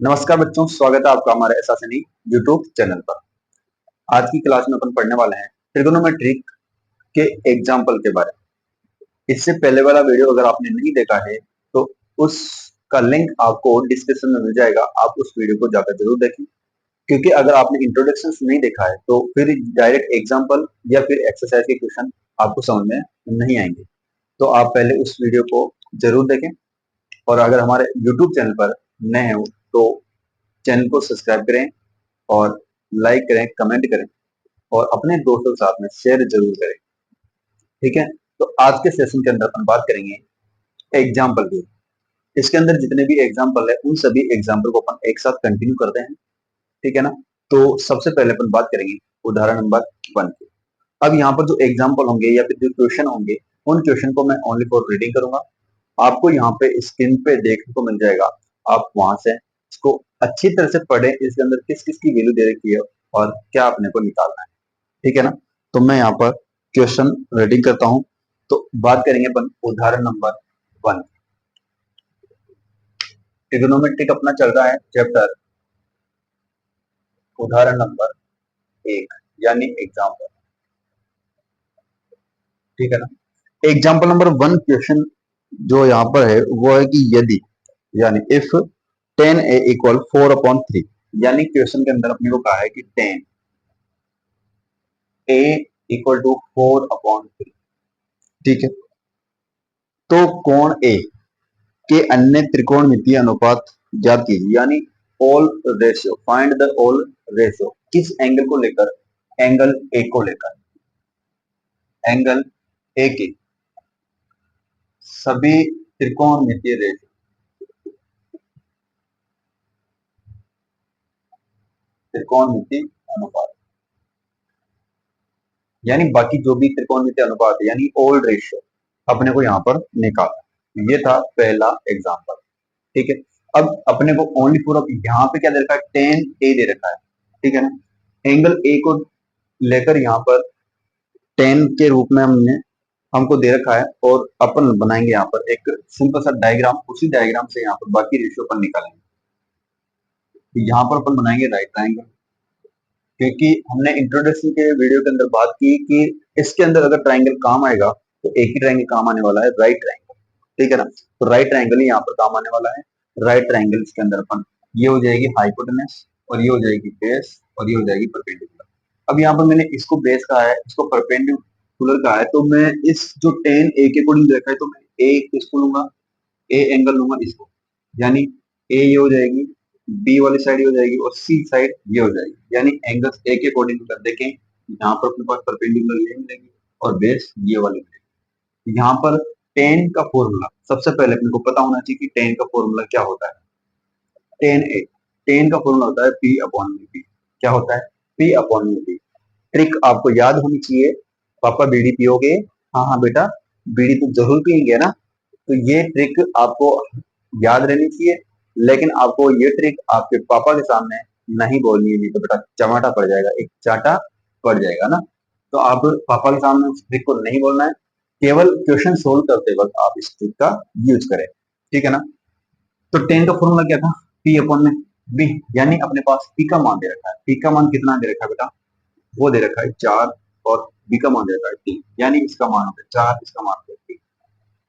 नमस्कार बच्चों, स्वागत है आपका हमारे एसएसएनई यूट्यूब चैनल पर। आज की क्लास में अपन पढ़ने वाले हैं ट्रिगोनोमेट्रिक के एग्जाम्पल के बारे में। इससे पहले वाला वीडियो अगर आपने नहीं देखा है तो उसका लिंक आपको डिस्क्रिप्शन में मिल जाएगा, आप उस वीडियो को जाकर जरूर देखें। क्योंकि अगर आपने इंट्रोडक्शन नहीं देखा है तो फिर डायरेक्ट एग्जाम्पल या फिर एक्सरसाइज के क्वेश्चन आपको समझ में नहीं आएंगे। तो आप पहले उस वीडियो को जरूर देखें, और अगर हमारे यूट्यूब चैनल पर नए हो तो चैनल को सब्सक्राइब करें और लाइक करें, कमेंट करें और अपने दोस्तों के साथ में शेयर जरूर करें। ठीक है, तो आज के सेशन के अंदर अपन बात करेंगे एग्जाम्पल की। इसके अंदर जितने भी एग्जाम्पल है उन सभी एग्जाम्पल को अपन एक साथ कंटिन्यू करते हैं। ठीक है ना। तो सबसे पहले अपन बात करेंगे उदाहरण नंबर 1 की। अब यहाँ पर जो एग्जाम्पल होंगे या फिर जो क्वेश्चन होंगे उन क्वेश्चन को मैं ओनली फॉर रीडिंग करूंगा। आपको यहाँ पे स्क्रीन पे देखने को मिल जाएगा, आप वहां से इसको अच्छी तरह से पढ़ें, इसके अंदर किस किस की वैल्यू दे रखी है और क्या अपने को निकालना है। ठीक है ना। तो मैं यहाँ पर क्वेश्चन रीडिंग करता हूँ। तो बात करेंगे अपन उदाहरण नंबर 1। ट्रिग्नोमेट्रिक अपना चल रहा है चैप्टर उदाहरण नंबर 1 यानी एग्जाम्पल। ठीक है ना। एग्जाम्पल नंबर 1 क्वेश्चन जो यहाँ पर है वो है कि यदि, यानी इफ 10a इक्वल 4/3, यानी क्वेश्चन के अंदर अपने को कहा है कि 10a इक्वल टू 4/3। ठीक है। तो कोण ए के अन्य त्रिकोणमितीय अनुपात ज्ञात कीजिए, यानी all ratio, find the all ratio. किस एंगल को लेकर? एंगल ए को लेकर। एंगल ए के सभी त्रिकोणमितीय रेशियो, त्रिकोणमितीय अनुपात, यानी बाकी जो भी त्रिकोणमितीय अनुपात है यानी ऑल रेशियो अपने को यहाँ पर निकालना। ये था पहला एग्जांपल। ठीक है। अब अपने को ओनली पूरा यहाँ पे क्या दे रखा है? 10a दे रखा है। ठीक है ना। एंगल ए को लेकर यहाँ पर 10 के रूप में हमको दे रखा है, और अपन बनाएंगे यहाँ पर एक सिंपल सा डायग्राम। उसी डायग्राम से यहाँ पर बाकी रेशियो अपन निकालेंगे। यहाँ पर अपन बनाएंगे राइट ट्रायंगल, क्योंकि हमने इंट्रोडक्शन के वीडियो के अंदर बात की कि इसके अंदर अगर ट्रायंगल काम आएगा तो एक ही ट्रायंगल काम आने वाला है, राइट ट्रायंगल। ठीक है ना। तो राइट ट्रायंगल ही यहाँ पर काम आने वाला है। राइट ट्रायंगल के अंदर अपन ये हो जाएगी हाइपोटेनस, और ये हो जाएगी बेस, और ये हो जाएगी परपेंडिकुलर। अब यहाँ पर मैंने इसको बेस कहा है, इसको परपेंडिकुलर कहा है, तो मैं इस जो 10a के अकॉर्डिंग देखा है तो मैं ए इसको लूंगा, ए एंगल लूंगा इसको, यानी ए ये हो जाएगी, बी वाली साइड ये हो जाएगी और सी साइड ये हो जाएगी। यानी एंगल्स ए के अकॉर्डिंग अगर देखें, यहाँ पर अपने पास परपेंडिकुलर ये मिलेगी और बेस ये वाली मिलेगी। यहाँ पर टेन का फॉर्मूला सबसे पहले अपने को पता होना चाहिए कि टेन का फॉर्मूला क्या होता है। टेन का फॉर्मूला होता है पी अपॉन में बी। क्या होता है? पी अपॉन में बी। ट्रिक आपको याद होनी चाहिए। पापा बीड़ी पियोगे? हाँ हाँ बेटा, बीड़ी तो जरूर पियेंगे ना। तो ये ट्रिक आपको याद रहनी चाहिए, लेकिन आपको ये ट्रिक आपके पापा के सामने नहीं बोलनी है, नहीं तो बेटा चमाटा पड़ जाएगा, एक चाटा पड़ जाएगा ना। तो आप पापा के सामने उस ट्रिक को नहीं बोलना है, केवल क्वेश्चन सोल्व करते वक्त आप इस ट्रिक का यूज करें। ठीक है ना। तो 10 का फॉर्मूला क्या था? पी अपॉन में बी, यानी अपने पास पी का मान दे रखा है। पी का मान कितना दे रखा है बेटा? वो दे रखा है 4, और बी का मान दे रखा है 3, यानी इसका मान होता है 4, इसका मान होता है 3।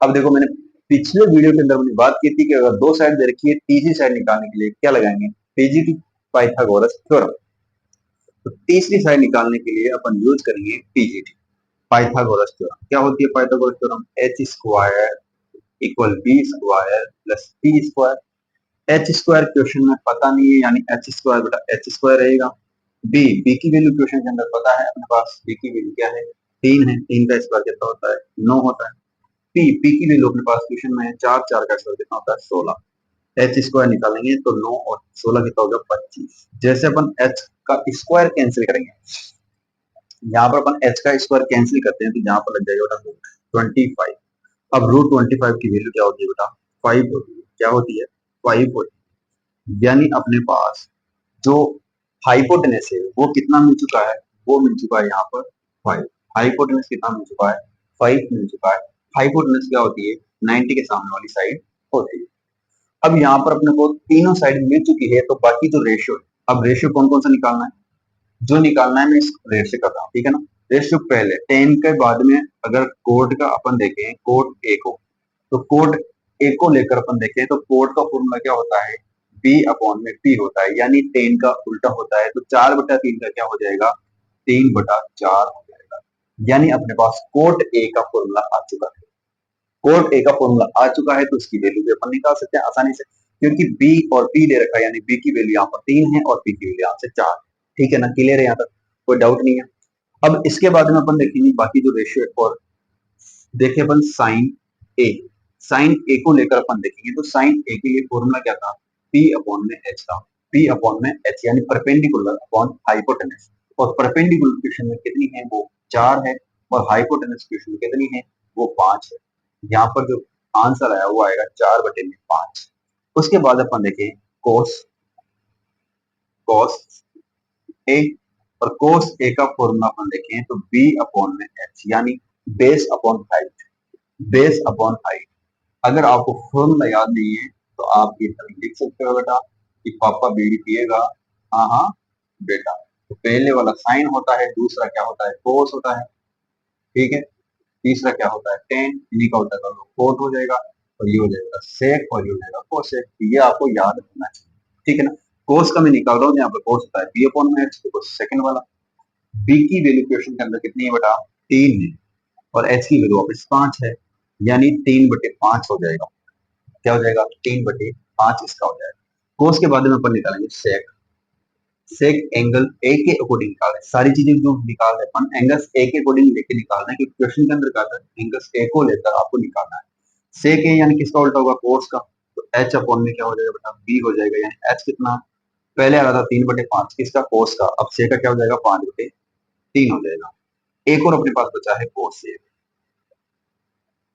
अब देखो, मैंने पिछले वीडियो के अंदर मैंने बात की थी कि अगर दो साइड दे रखी है, तीसरी साइड निकालने के लिए क्या लगाएंगे? PGT, Pythagoras theorem. तो तीसरी साइड निकालने के लिए अपन यूज करेंगे पीजीटी, पाइथागोरस थ्योरम। क्या होती है Pythagoras theorem? H square equal B square plus T square. H square question में पता नहीं है, यानी एच स्क्वायर बेटा एच स्क्वायर रहेगा। बी की वैल्यू क्वेश्चन के अंदर पता है अपने पास, बी की वैल्यू क्या है? 3 है। 3 का स्क्वायर कितना होता है? 9 होता है। पी की वैल्यू अपने पास क्वेश्चन में है 4, 4 का स्क्वायर कितना होता है? 16। एच स्क्वायर निकालेंगे तो 9 और 16 कितना होगा? 25। जैसे अपन एच का स्क्वायर कैंसिल करेंगे, यहाँ पर अपन एच का स्क्वायर कैंसिल करते हैं तो यहाँ पर लग जाएगा बेटा रूट 25। अब रूट 25 की वैल्यू क्या होती है बेटा? 5 होती है। क्या होती है? 5 होती है। यानी अपने पास जो हाइपोटेनस है वो कितना मिल चुका है? वो मिल चुका है यहाँ पर 5। हाइपोटेनस कितना मिल चुका है? 5 मिल चुका है। हाइपोटेनस क्या होती है? 90 के सामने वाली साइड होती है। अब यहाँ पर अपने को तीनों साइड मिल चुकी है, तो बाकी जो रेशियो है, अब रेशियो कौन कौन सा निकालना है, जो निकालना है मैं इस रेट से कर रहा हूँ, ठीक है ना। रेशियो पहले 10 के बाद में अगर कोड का अपन देखें, कोड ए को, तो कोड ए को लेकर अपन देखें तो कोड का फॉर्मूला क्या होता है, बी अपॉन में पी होता है, यानी 10 का उल्टा होता है, तो 4/3 का क्या हो जाएगा, 3/4 हो जाएगा। यानी अपने पास कोड ए का फॉर्मूला आ चुका है। कोड ए का फॉर्मूला आ चुका है, तो इसकी वैल्यू भी अपन निकाल सकते हैं आसानी से, क्योंकि बी और पी दे रखा है, यानी बी की वैल्यू यहाँ पर 3 है और पी की वैल्यू यहाँ से 4। ठीक है ना, क्लियर है यहाँ तक, कोई डाउट नहीं है। अब इसके बाद में अपन देखेंगे बाकी जो रेशियो है, और देखे अपन साइन ए, साइन ए को लेकर अपन देखेंगे, तो साइन ए के लिए फॉर्मूला क्या था, पी अपॉन में एच था, पी अपॉन में एच यानी परपेंडिकुलर अपॉन हाइपोटेनस, और परपेंडिकुलर क्वेश्चन में कितनी है, वो 4 है, और हाइपोटेनस क्वेश्चन में कितनी है, वो 5 है। यहाँ पर जो आंसर आया वो आएगा 4/5। उसके बाद अपन देखें कोस, कोस ए, और कोस ए का फॉर्मूला अपन देखें तो बी अपॉन में एच, यानी base upon height, base upon height. अगर आपको फॉर्मूला याद नहीं है तो आप ये लिख सकते हो बेटा कि पापा बीड़ी पिएगा, हाँ हाँ बेटा, तो पहले वाला साइन होता है, दूसरा क्या होता है, कोस होता है, ठीक है, तीसरा क्या होता है, टेन, इन्हीं का होता है कोट हो जाएगा, और ये हो जाएगा सेक, और ये हो जाएगा कोसेक। ये आपको याद रखना चाहिए, ठीक है ना। कोस का मैं निकाल रहा हूँ, यहाँ पर कोस होता है बी अपॉन में एच, देखो सेकंड वाला, बी की वैल्यू क्वेश्चन के अंदर कितनी है बेटा, 3 है, और एच की वैल्यू वापस 5 है, यानी 3/5 हो जाएगा। क्या हो जाएगा, 3/5 इसका हो जाएगा। कोस के बाद में अपन निकालेंगे सेक, सेक एंगल ए के अकॉर्डिंग निकाल रहे हैं, सारी चीजें जो निकाल रहे हैं अपन एंगल्स ए के अकॉर्डिंग लेके निकाल रहे हैं, क्योंकि क्वेश्चन के अंदर क्या था, एंगल्स ए को लेकर आपको निकालना है। सेक ए यानी किसका उल्टा होगा, कोस का, तो एच अपॉन में क्या हो जाएगा बेटा, बी हो जाएगा, यानी एच कितना, पहले आ रहा था 3/5 किसका, कोस का, अब सेक का क्या हो जाएगा, 5/3 हो जाएगा। एक और अपने पास बचा है कोसेक,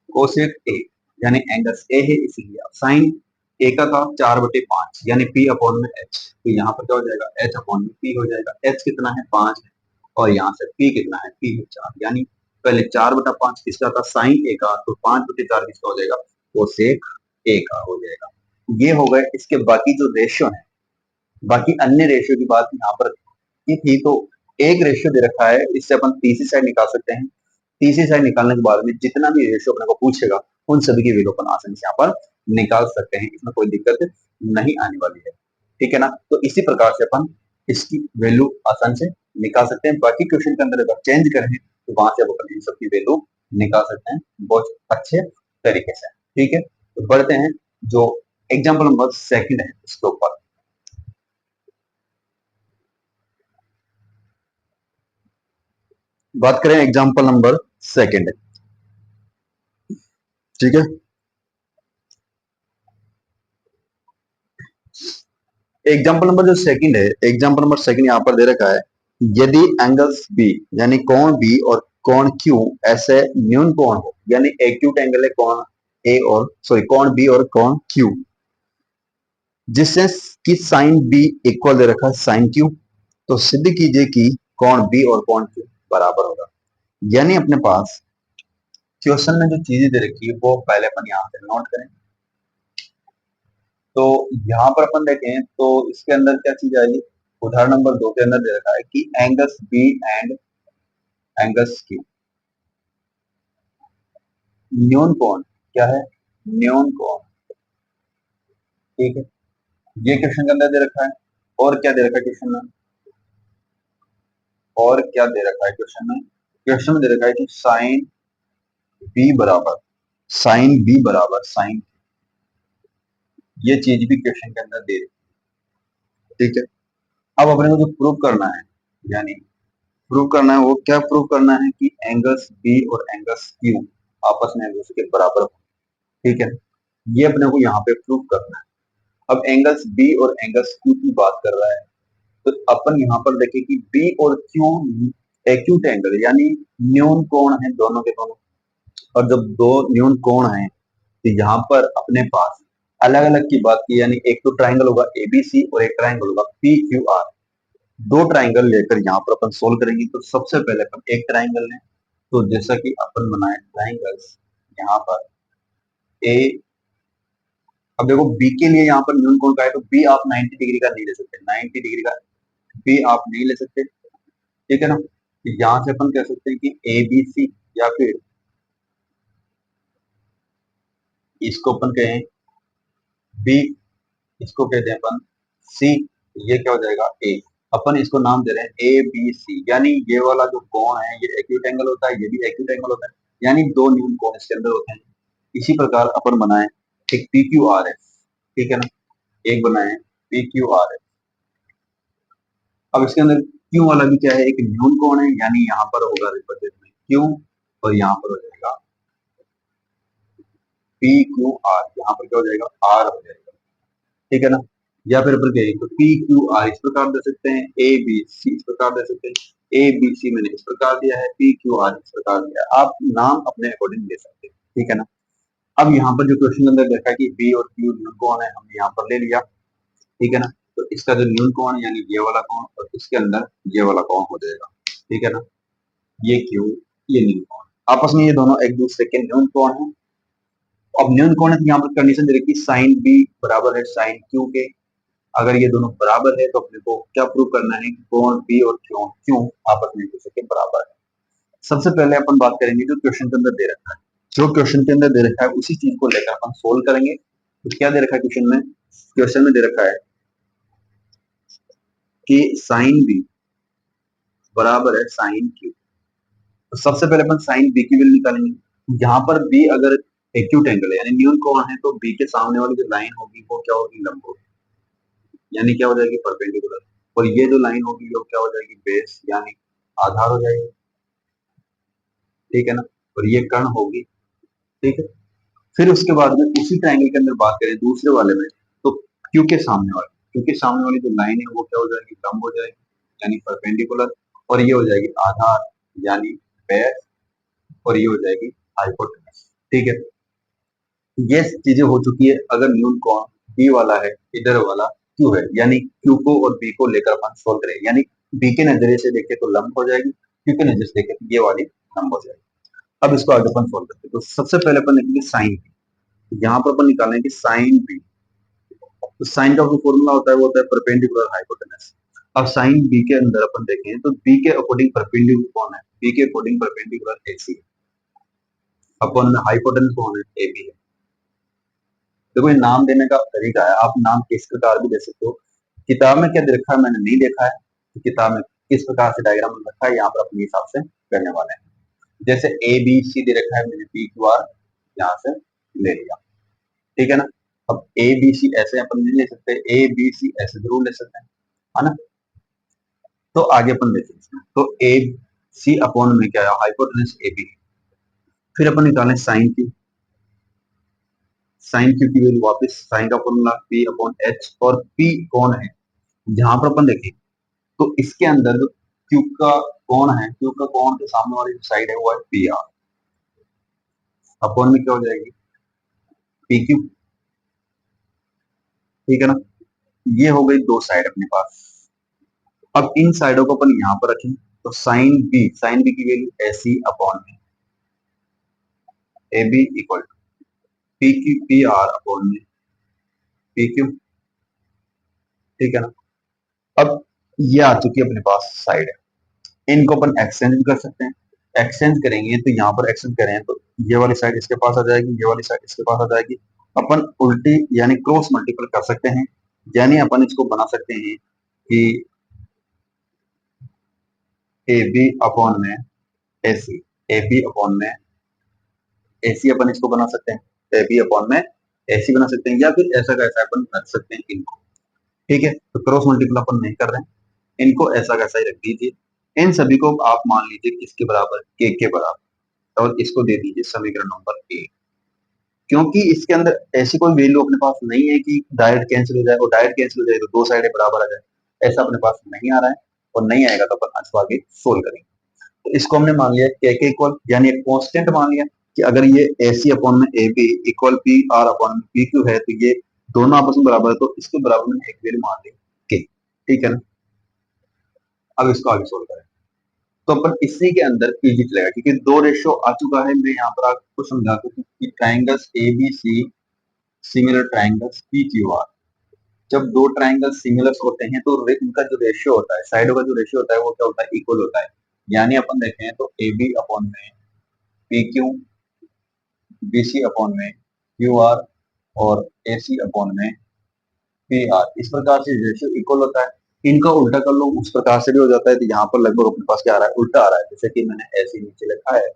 कोसेक ए, यानी एंगल ए है, इसीलिए अब साइन ए का था 4/5, यानी पी अपॉन में एच, तो यहाँ पर क्या हो जाएगा, एच अपॉन में पी हो जाएगा। एच कितना है, 5 है, और यहाँ से पी कितना है, पी है 4, यानी पहले 4/5 किसका था, साइन ए का, तो 5/4 किसका हो जाएगा, कोसेक ए का हो जाएगा। ये हो गए इसके बाकी जो रेशियो है, बाकी अन्य रेशियो की बात यहाँ पर की थी, तो एक रेशियो दे रखा है, इससे अपन तीसरी साइड निकाल सकते हैं। तीसरी साइड निकालने के बाद में जितना भी रेशियो अपने को पूछेगा, उन सभी की वैल्यू अपन आसानी से यहाँ पर निकाल सकते हैं, इसमें कोई दिक्कत नहीं आने वाली है, ठीक है ना। तो इसी प्रकार से अपन इसकी वैल्यू आसानी से निकाल सकते हैं। बाकी क्वेश्चन के अंदर अगर चेंज करें तो वहां से अपन इन सबकी वैल्यू निकाल सकते हैं बहुत अच्छे तरीके से, ठीक है। तो बढ़ते हैं जो एग्जाम्पल नंबर सेकंड है इसके ऊपर। बात करें एग्जाम्पल नंबर सेकंड, ठीक है। एग्जाम्पल नंबर जो सेकंड है, एग्जाम्पल नंबर सेकंड यहाँ पर दे रखा है, यदि एंगल्स बी यानी कोण बी और कोण क्यू ऐसे न्यून कोण हो, यानी एक्यूट एंगल है कोण ए और सॉरी कोण बी और कोण क्यू, जिससे कि साइन बी इक्वल दे रखा है साइन क्यू, तो सिद्ध कीजिए कि कोण बी और कोण क्यू बराबर होगा। यानी अपने पास क्वेश्चन में जो चीजें दे रखी है वो पहले अपन यहाँ पे नोट करें। तो यहाँ पर अपन देखें तो इसके अंदर क्या चीज आएगी, उदाहरण नंबर 2 के अंदर दे रखा है कि angles B and angles Q, न्यून कोण क्या है, न्यून कोण, ठीक है, ये क्वेश्चन के अंदर दे रखा है। और क्या दे रखा है क्वेश्चन में, और क्या दे रखा है क्वेश्चन में, क्वेश्चन में दे रखा है कि साइन बी बराबर साइन, ये चीज भी क्वेश्चन के अंदर दे रखी है, ठीक है। अब अपने को जो प्रूव करना है, यानी प्रूव करना है, वो क्या प्रूव करना है कि एंगल्स बी और एंगल्स क्यू आपस में एक दूसरे के बराबर हो, ठीक है। ये अपने को यहाँ पे प्रूव करना है। अब एंगल्स बी और एंगल्स क्यू की बात कर रहा है, तो अपन यहाँ पर देखें कि बी और क्यू एक्यूट एंगल यानी न्यून कोण है दोनों के दोनों, और जब दो न्यून कोण है तो यहाँ पर अपने पास अलग अलग की बात की, यानी एक तो ट्राइंगल होगा एबीसी और एक ट्राइंगल होगा पी क्यू आर, दो ट्राइंगल लेकर यहाँ पर अपन सोल्व करेंगे। तो सबसे पहले अपन एक ट्राइंगल लें, तो जैसा कि अपन बनाए ट्राइंगल्स यहाँ पर ए अब देखो बी के लिए यहाँ पर न्यून कोण का है, तो बी आप 90 डिग्री का नहीं ले सकते, 90 डिग्री का बी आप नहीं ले सकते, ठीक है ना। तो यहाँ से अपन कह सकते हैं कि ए बी सी, या फिर इसको अपन कहें बी, इसको कहते हैं अपन सी, ये क्या हो जाएगा ए। अपन इसको नाम दे रहे हैं ए बी सी, यानी ये वाला जो कोण है ये एक्यूट एंगल होता है, ये भी एक्यूट एंगल होता है, यानी दो न्यून कोण इसके अंदर होते हैं। इसी प्रकार अपन बनाए एक पी क्यू आर एस, ठीक है ना, एक बनाए पी क्यू आर एस। अब इसके अंदर क्यू वाला भी क्या है, एक न्यून कोण है, यानी यहाँ पर होगा रिप्रेजेंट में क्यू, और यहाँ पर हो जाएगा पी क्यू आर, यहाँ पर क्या हो जाएगा आर हो जाएगा, ठीक है ना। या फिर अपन कहें तो पी क्यू आर इस प्रकार दे सकते हैं, ए बी सी इस प्रकार दे सकते हैं, ए बी सी मैंने इस प्रकार दिया है, पी क्यू आर इस प्रकार दिया है, आप नाम अपने अकॉर्डिंग दे सकते हैं, ठीक है ना। अब यहाँ पर जो क्वेश्चन के अंदर देखा कि बी और क्यू न्यून कौन है, हमने यहाँ पर ले लिया, ठीक है ना। तो इसका जो न्यून कौन यानी ये वाला कौन, और इसके अंदर ये वाला कौन हो जाएगा, ठीक है ना, ये क्यू ये न्यून कौन, आपस में ये दोनों एक दूसरे के न्यून कौन है। अब न्यून कौन है तो यहाँ पर कंडीशन दे रखी साइन बी बराबर है साइन क्यू के, अगर ये दोनों बराबर है तो अपने को क्या प्रूव करना है कि कोण बी और क्यू क्यू आपस में एक दूसरे के बराबर है। सबसे पहले अपन बात करेंगे जो क्वेश्चन के अंदर दे रखा है, जो क्वेश्चन के अंदर दे रखा है उसी चीज को लेकर अपन सोल्व करेंगे। तो क्या दे रखा है क्वेश्चन में, क्वेश्चन में दे रखा है कि साइन बी बराबर है साइन क्यू। तो सबसे पहले अपन साइन बी की वैल्यू निकालेंगे। यहाँ पर बी अगर एक्यूट एंगल है यानी न्यून कोण है, तो बी के सामने वाली जो लाइन होगी वो क्या होगी, लंब होगी, यानी क्या हो जाएगी परपेंडिकुलर, और ये जो लाइन होगी वो क्या हो जाएगी बेस यानी आधार हो जाएगी, ठीक है ना, और ये कर्ण होगी, ठीक है। फिर उसके बाद में उसी ट्रायंगल के अंदर बात करें दूसरे वाले में, तो क्यू के सामने वाली, क्यू के सामने वाली जो लाइन है वो क्या हो जाएगी लंब हो जाएगी यानी परपेंडिकुलर, और ये हो जाएगी आधार यानी बेस, और ये हो जाएगी हाइपोटेनस, ठीक है। ये चीजें हो चुकी है अगर न्यून कोण बी वाला है, इधर वाला क्यू है, यानी क्यू को और बी को लेकर अपन सोल्व करें, यानी बी के नजरिए से देखे तो लंब हो जाएगी, क्यू के नजरिए से देखे तो ये वाली लंब हो जाएगी। अब इसको आगे अपन सोल्व करते हैं, तो सबसे पहले अपन लिखेंगे साइन बी, यहाँ पर अपन निकालेंगे साइन बी, तो साइन का जो फॉर्मूला होता है वो होता है परपेंडिकुलर हाइपोटेनस। अब साइन बी के अंदर अपन देखें तो बी के अकॉर्डिंग परपेंडिकुलर कौन है, बी के अकॉर्डिंग परपेंडिकुलर ए सी है, अपन हाइपोटेनस कौन है ए बी है। देखो ये नाम देने का तरीका है, आप नाम किस प्रकार भी दे सकते हो। किताब में क्या दे रखा है मैंने नहीं देखा है, तो किताब में किस प्रकार से डायग्राम रखा है यहाँ पर अपने हिसाब से करने वाले हैं। जैसे ए बी सी दे रखा है, मैंने पी क्यू आर यहाँ से ले लिया, ठीक है ना। अब ए बी सी ऐसे अपन नहीं ले सकते, ए बी सी ऐसे जरूर ले सकते हैं, है ना। तो आगे अपन देखेंगे, तो ए सी अपॉन में क्या है हाइपोटेनस ए बी, फिर अपन निकालें साइन की, साइन क्यू की वैल्यू वापस साइन का फॉर्मूला पी अपॉन एच, और पी कौन है जहां पर अपन देखें तो इसके अंदर जो क्यू का कौन है, क्यू का कौन के सामने वाली जो साइड है वो है पी आर, अपॉन में क्या हो जाएगी पी क्यू, ठीक है ना। ये हो गई दो साइड अपने पास। अब इन साइडों को अपन यहाँ पर रखें, तो साइन बी की वैल्यू ऐसी अपॉन में A B equal to P Q P R upon में पी क्यू, ठीक है ना। अब ये आ चुकी है अपने पास साइड है, इनको अपन एक्सचेंज भी कर सकते हैं। एक्सचेंज करेंगे तो यहाँ पर एक्सचेंज करें तो ये वाली साइड इसके पास आ जाएगी, ये वाली साइड इसके पास आ जाएगी, अपन उल्टी यानी क्रॉस मल्टीपल कर सकते हैं, यानी अपन इसको बना सकते हैं कि ए बी अपॉन में ए सी, ए बी अपॉन में ए सी अपन इसको बना सकते हैं, ए बी अपॉन में ए सी बना सकते हैं, या फिर ऐसा कैसा अपन रख सकते हैं इनको, ठीक है। तो क्रॉस मल्टीपल अपन नहीं कर रहे हैं, इनको ऐसा कैसा ही रख दीजिए। इन सभी को आप मान लीजिए किसके बराबर, के बराबर, और इसको दे दीजिए समीकरण नंबर ए, क्योंकि इसके अंदर ऐसी कोई वैल्यू अपने पास नहीं है कि डायरेक्ट कैंसिल हो जाए, और डायरेक्ट कैंसिल हो जाए तो दो साइडें बराबर आ जाए, ऐसा अपने पास नहीं आ रहा है, और नहीं आएगा तो अपन इसको आगे सोल्व करेंगे। तो इसको हमने मान लिया के इक्वल यानी एक कांस्टेंट मान लिया कि अगर ये ए सी अपॉन में A B equal P R upon में पी क्यू है, तो ये दोनों आपस में बराबर है, तो इसके बराबर में एक वैल्यू मान ली के, ठीक है ना। अब इसको आगे सोल्व करें तो अपन इसी के अंदर पीजी चलेगा, क्योंकि दो रेशो आ चुका है। मैं यहाँ पर आपको समझा दूं कि triangles A B C similar triangles P Q R. जब दो ट्राइंगल सिमिलर होते हैं तो उनका जो रेशियो होता है, साइडों का जो रेशियो होता है वो क्या होता है, इक्वल होता है। यानी अपन देखें तो ए बी अपॉन में P Q, B C upon में क्यू आर और ए सी अपॉन में पी आर, इस प्रकार से रेशियो इक्वल होता है। इनका उल्टा कर लो उस प्रकार से भी हो जाता है। तो यहाँ पर लगभग अपने पास क्या आ रहा है, उल्टा आ रहा है। जैसे कि मैंने ऐसे नीचे लिखा है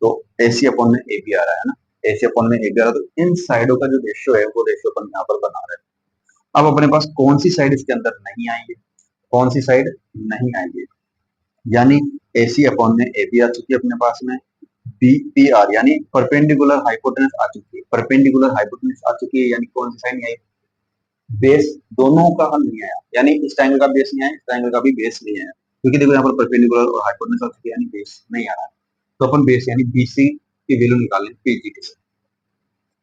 तो ए सी अपॉन में ए बी आ रहा है ना, ए सी अपॉन में ए बी आ रहा है। तो इन साइडों का जो रेशियो है वो रेशियो अपन यहाँ पर बना रहे हैं। अब अपने पास कौन सी साइड इसके अंदर नहीं आएंगे, कौन सी साइड नहीं आएंगे, यानी ए सी अपॉन में ए बी आ चुकी है अपने पास में, बी पी आर यानी परपेंडिकुलर हाइपोटेनस आ चुकी है, परपेंडिकुलर हाइपोटेनस आ चुकी है। यानी कौन सी साइड नहीं आई, बेस दोनों का हल नहीं आया। यानी इस ट्रायंगल का बेस नहीं आया, इस ट्रायंगल का भी बेस नहीं आया, क्योंकि देखो यहाँ पर परपेंडिकुलर और हाइपोटेनस आ चुकी है, यानी बेस नहीं आ रहा है। तो अपन बेस यानी बीसी की वैल्यू निकालें पीजीटी से,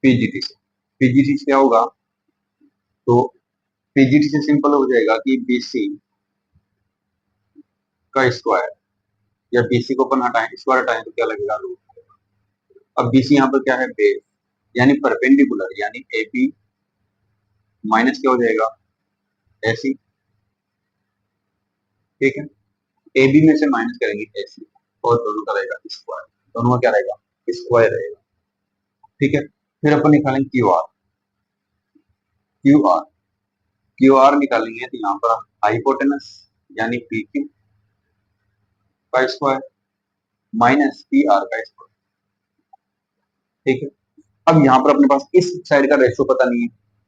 पीजीटी से, पीजीटी से क्या होगा, तो पीजीटी से सिंपल हो जाएगा कि बीसी का स्क्वायर, या बीसी को अपन हटाएं, स्क्वायर हटाएं तो क्या लगेगा, रूट। अब बीसी यहाँ पर क्या है, बेस यानी परपेंडिकुलर, यानी एपी माइनस क्या हो जाएगा, एसी। ठीक है, ए बी में से माइनस करेंगे ए सी, और दोनों का रहेगा स्क्वायर, दोनों का क्या रहेगा, स्क्वायर रहेगा। ठीक है, फिर अपन निकालेंगे Q R, Q R, Q R निकालेंगे तो यहाँ पर हाइपोटेनस यानी पी क्यू का स्क्वायर माइनस पी आर का स्क्वायर। ठीक है, अब यहाँ पर अपने पास इस साइड का रेशियो पता नहीं है,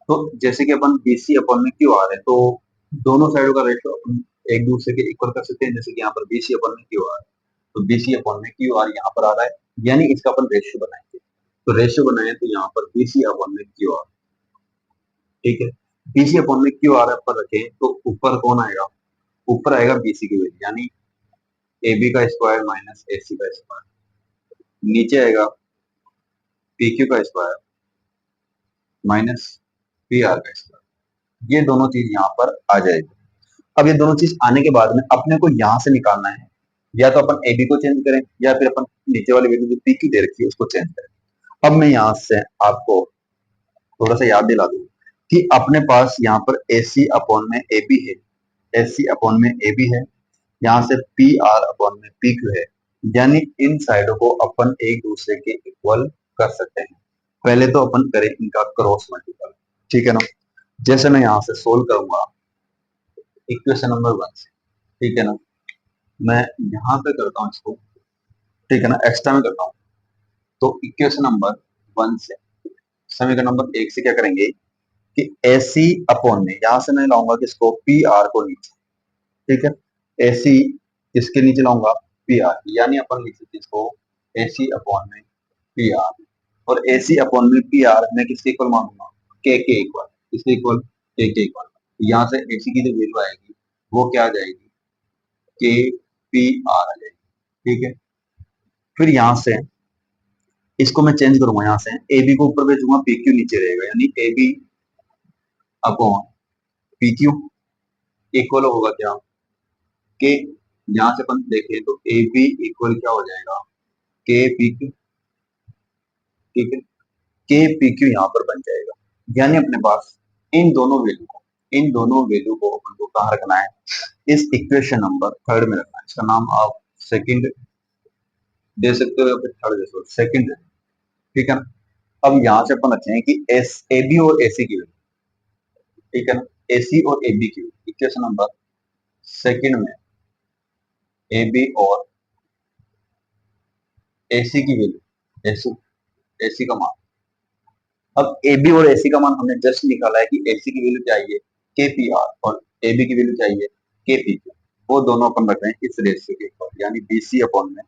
तो जैसे कि अपन बीसी अपॉन में क्यू आर है, तो दोनों साइडों का रेशियो अपन एक दूसरे के इक्वल कर सकते हैं। जैसे कि यहाँ पर बीसी अपॉन में क्यू आर, तो बीसी अपॉन में क्यू आर यहाँ पर आ रहा है, यानी इसका अपन रेशियो बनाएंगे। तो रेशियो बनाए तो यहाँ पर बीसी अपॉन में क्यू आर। ठीक है, बीसी अपॉन में क्यू आर पर रखें तो ऊपर कौन आएगा, ऊपर आएगा बीसी की वैल्यू, यानी ए बी का स्क्वायर माइनस ए सी का स्क्वायर, नीचे आएगा पी क्यू का स्क्वायर माइनस पी आर का स्क्वायर। ये दोनों चीज यहाँ पर आ जाएगी। अब ये दोनों चीज आने के बाद में अपने को यहाँ से निकालना है, या तो अपन ए बी को चेंज करें, या फिर अपन नीचे वाली वैल्यू जो पी क्यू दे रखी है उसको चेंज करें। अब मैं यहाँ से आपको थोड़ा सा याद दिला दूं कि अपने पास यहाँ पर ए सी अपॉन में ए बी है, ए सी अपॉन में ए बी है, यहाँ से पी आर अपॉन में पी क्यू है। यानी इन साइडों को अपन एक दूसरे के इक्वल कर सकते हैं। पहले तो अपन करें इनका क्रॉस मल्टीपल। ठीक है ना, जैसे मैं यहाँ से सोल्व करूंगा इक्वेशन नंबर 1 से, ठीक है ना, मैं यहाँ पे करता हूँ इसको, ठीक है ना, एक्स्ट्रा में करता हूँ। तो इक्वेशन नंबर 1 से समीकरण नंबर 1 से क्या करेंगे कि एसी अपॉन में, यहां से मैं लाऊंगा किसको, पी आर को नीचे। ठीक है, एसी किसके नीचे लाऊंगा, पी आर, यानी अपन लिख सकते इसको एसी अपॉन में पी आर। और एसी अपॉन में पी आर मैं किसके इक्वल मानूंगा, के इक्वल, किसके इक्वल, के इक्वल। यहाँ से एसी की जो वैल्यू आएगी वो क्या आ जाएगी, के पी आर आ जाएगी। ठीक है, फिर यहाँ से इसको मैं चेंज करूंगा, यहाँ से ए बी को ऊपर भेजूंगा, पी क्यू नीचे रहेगा, यानी A B upon P Q equal होगा क्या, के, यहाँ से अपन देखें तो ए बी इक्वल क्या हो जाएगा, के पी क्यू। ठीक है, के पी क्यू यहाँ पर बन जाएगा। यानी अपने पास इन दोनों वैल्यू को, इन दोनों वैल्यू को अपन को कहाँ रखना है, इस इक्वेशन नंबर 3 में रखना है। इसका नाम आप सेकंड दे सकते हो या फिर थर्ड दे सकते हो, सेकंड। ठीक है ना, अब यहाँ से अपन रखें कि एस ए बी और ए सी की वैल्यू, ठीक है ना, ए सी और ए बी की वैल्यू इक्वेशन नंबर सेकंड में ए बी और ए सी की वैल्यू, एसी, एसी का मान। अब ए बी और एसी का मान हमने जस्ट निकाला है कि एसी की वैल्यू चाहिए के पी आर और ए बी की वैल्यू चाहिए के पी क्यू। वो दोनों अपन रख रहे हैं इस रेशियो के ऊपर, यानी बीसी अपॉन में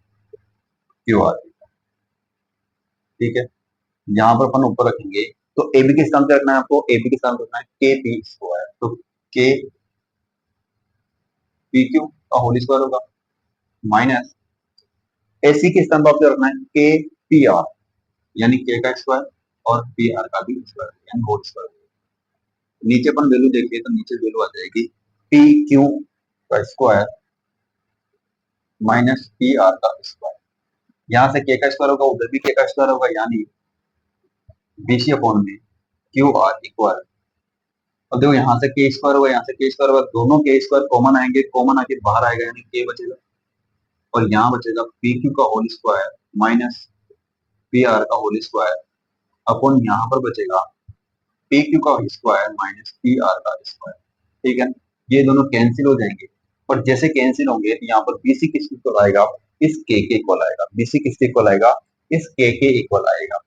क्यू आर। ठीक है, यहाँ पर अपन ऊपर रखेंगे तो ए बी के स्थान पे रखना है आपको, ए बी के स्थान पे रखना है के पी स्क्वायर, तो के पी क्यू का होल स्क्वायर होगा माइनस एसी के स्थान पर आपको रखना है के पी आर, यानी के का स्क्वायर और पी आर का भी स्क्वायर, यानी होल स्क्वायर। नीचे अपन वैल्यू देखिए तो नीचे वैल्यू आ जाएगी पी क्यू का स्क्वायर माइनस पी आर का स्क्वायर। यहाँ से के का स्क्वायर होगा, उधर भी के का स्क्वायर होगा, यानी बीसी अपॉन में क्यू आर इक्वल, अब देखो यहाँ से के स्क्वायर होगा, यहाँ से के स्क्वायर होगा, दोनों के स्क्वायर कॉमन आएंगे, कॉमन आके बाहर आएगा यानी के बचेगा, और यहाँ बचेगा पी क्यू का whole square minus P R का होल स्क्वायर अपॉन यहाँ पर बचेगा पी क्यू का स्क्वायर माइनस पी आर का स्क्वायर। ठीक है, ये दोनों कैंसिल हो जाएंगे, और जैसे कैंसिल होंगे तो यहाँ पर बीसी किसके इक्वल आएगा, इस के इक्वल आएगा, बीसी किसके इक्वल आएगा, इस के इक्वल आएगा।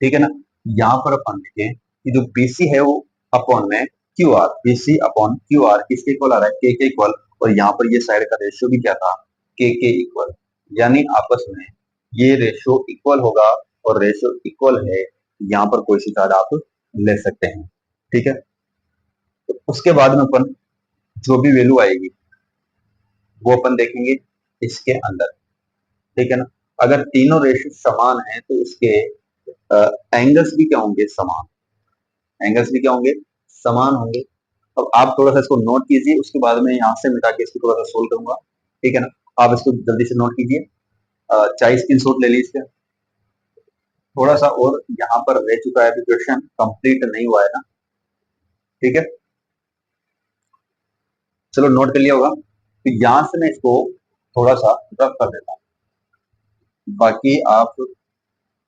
ठीक है ना, यहाँ पर अपन देखें कि जो बीसी है वो अपॉन में Q are, BC upon Q R किसके इक्वल आ रहा है, के इक्वल, और यहाँ पर ये साइड का रेशियो भी क्या था, के इक्वल, यानी आपस में ये रेशियो इक्वल होगा, और रेशियो इक्वल है, यहाँ पर कोई सी साइड आप ले सकते हैं। ठीक है, तो उसके बाद में अपन जो भी वैल्यू आएगी वो अपन देखेंगे इसके अंदर। ठीक है ना, अगर तीनों रेशियो समान है तो इसके एंगल्स भी क्या होंगे, समान, एंगल्स भी क्या होंगे, समान होंगे। अब आप थोड़ा सा इसको नोट कीजिए, उसके बाद में यहाँ से मिटा के इसको थोड़ा सा सोल्व करूंगा। ठीक है ना, आप इसको जल्दी से नोट कीजिए, चाहे स्क्रीन शॉट ले लीजिए, थोड़ा सा और यहाँ पर रह चुका है, क्वेश्चन कंप्लीट नहीं हुआ है ना। ठीक है, चलो नोट कर लिया होगा, तो यहाँ से मैं इसको थोड़ा सा रफ कर देता हूँ, बाकी आप